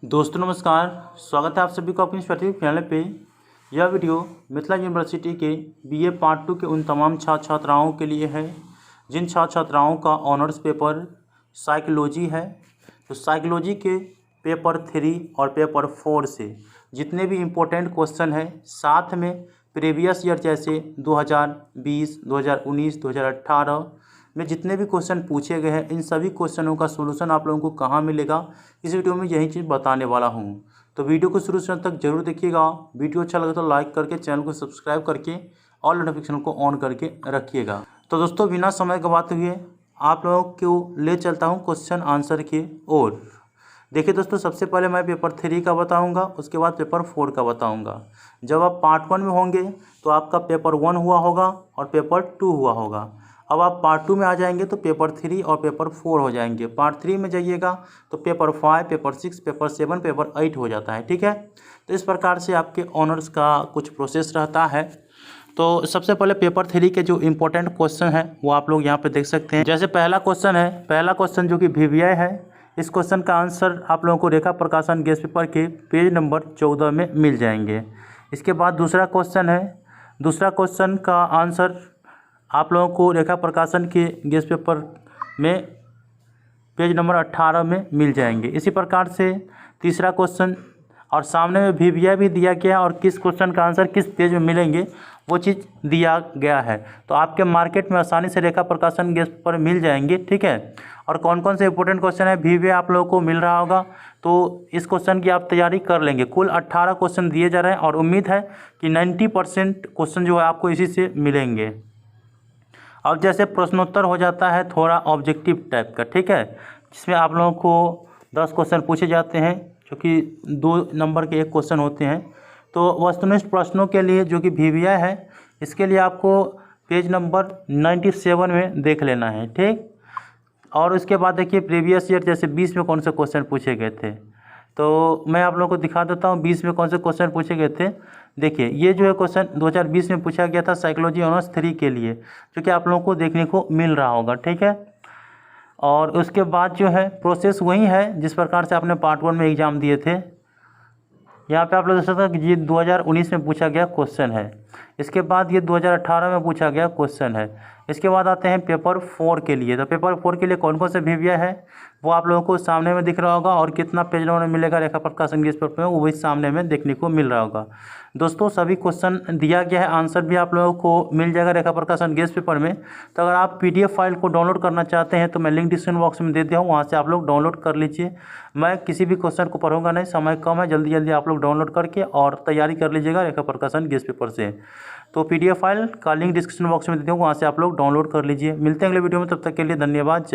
दोस्तों नमस्कार, स्वागत है आप सभी को अपनी सर्टिफिकेट चैनल पे। यह वीडियो मिथिला यूनिवर्सिटी के बीए पार्ट 2 के उन तमाम छात्र छात्राओं के लिए है जिन छात्र छात्राओं का ऑनर्स पेपर साइकोलॉजी है। तो साइकोलॉजी के पेपर 3 और पेपर 4 से जितने भी इम्पोर्टेंट क्वेश्चन है, साथ में प्रीवियस ईयर जैसे 2020, 2019, 2018 में जितने भी क्वेश्चन पूछे गए हैं, इन सभी क्वेश्चनों का सोल्यूशन आप लोगों को कहाँ मिलेगा, इस वीडियो में यही चीज़ बताने वाला हूँ। तो वीडियो को शुरू से अंत तक जरूर देखिएगा। वीडियो अच्छा लगे तो लाइक करके चैनल को सब्सक्राइब करके और नोटिफिकेशन को ऑन करके रखिएगा। तो दोस्तों बिना समय गवाते हुए आप लोगों को ले चलता हूँ क्वेश्चन आंसर की ओर। देखिए दोस्तों, सबसे पहले मैं पेपर 3 का बताऊंगा, उसके बाद पेपर 4 का बताऊंगा। जब आप पार्ट 1 में होंगे तो आपका पेपर 1 हुआ होगा और पेपर 2 हुआ होगा। अब आप पार्ट 2 में आ जाएंगे तो पेपर 3 और पेपर 4 हो जाएंगे। पार्ट 3 में जाइएगा तो पेपर 5, पेपर 6, पेपर 7, पेपर 8 हो जाता है। ठीक है, तो इस प्रकार से आपके ऑनर्स का कुछ प्रोसेस रहता है। तो सबसे पहले पेपर 3 के जो इम्पोर्टेंट क्वेश्चन है वो आप लोग यहाँ पे देख सकते हैं। जैसे पहला क्वेश्चन जो कि VVI है, इस क्वेश्चन का आंसर आप लोगों को रेखा प्रकाशन गेस्ट पेपर के पेज नंबर 14 में मिल जाएंगे। इसके बाद दूसरा क्वेश्चन का आंसर आप लोगों को रेखा प्रकाशन के गेस्ट पेपर में पेज नंबर 18 में मिल जाएंगे। इसी प्रकार से तीसरा क्वेश्चन, और सामने में VVI भी दिया गया और किस क्वेश्चन का आंसर किस पेज में मिलेंगे वो चीज़ दिया गया है। तो आपके मार्केट में आसानी से रेखा प्रकाशन गेस्ट पेपर मिल जाएंगे। ठीक है, और कौन कौन से इंपॉर्टेंट क्वेश्चन है VVI आप लोगों को मिल रहा होगा, तो इस क्वेश्चन की आप तैयारी कर लेंगे। कुल 18 क्वेश्चन दिए जा रहे हैं और उम्मीद है कि 90% क्वेश्चन जो है आपको इसी से मिलेंगे। अब जैसे प्रश्नोत्तर हो जाता है थोड़ा ऑब्जेक्टिव टाइप का, ठीक है, जिसमें आप लोगों को 10 क्वेश्चन पूछे जाते हैं जो कि 2 नंबर के एक क्वेश्चन होते हैं। तो वस्तुनिष्ठ प्रश्नों के लिए जो कि VVI है, इसके लिए आपको पेज नंबर 97 में देख लेना है। ठीक, और उसके बाद देखिए प्रीवियस ईयर जैसे 20 में कौन से क्वेश्चन पूछे गए थे, तो मैं आप लोगों को दिखा देता हूँ 20 में कौन से क्वेश्चन पूछे गए थे। देखिए ये जो है क्वेश्चन 2020 में पूछा गया था साइकोलॉजी ऑनर्स 3 के लिए, जो कि आप लोगों को देखने को मिल रहा होगा। ठीक है, और उसके बाद जो है प्रोसेस वही है जिस प्रकार से आपने पार्ट 1 में एग्ज़ाम दिए थे। यहाँ पे आप लोग देख सकते हैं कि ये 2019 में पूछा गया क्वेश्चन है। इसके बाद ये 2018 में पूछा गया क्वेश्चन है। इसके बाद आते हैं पेपर 4 के लिए। तो पेपर 4 के लिए कौन कौन से VVI है वो आप लोगों को सामने में दिख रहा होगा, और कितना पेज नंबर में मिलेगा रेखा प्रकाशन गेस्ट पेपर में वो भी सामने में देखने को मिल रहा होगा। दोस्तों सभी क्वेश्चन दिया गया है, आंसर भी आप लोगों को मिल जाएगा रेखा प्रकाशन गेस्ट पेपर में। तो अगर आप PDF फाइल को डाउनलोड करना चाहते हैं तो मैं लिंक डिस्क्रिप्शन बॉक्स में दे दिया हूँ, वहाँ से आप लोग डाउनलोड कर लीजिए। मैं किसी भी क्वेश्चन को पढ़ूंगा नहीं, समय कम है, जल्दी जल्दी आप लोग डाउनलोड करके और तैयारी कर लीजिएगा रेखा प्रकाशन गेस्ट पेपर से। तो PDF फाइल का लिंक डिस्क्रिप्शन बॉक्स में दे दूँ, वहाँ से आप लोग डाउनलोड कर लीजिए। मिलते हैं अगले वीडियो में, तब तक के लिए धन्यवाद।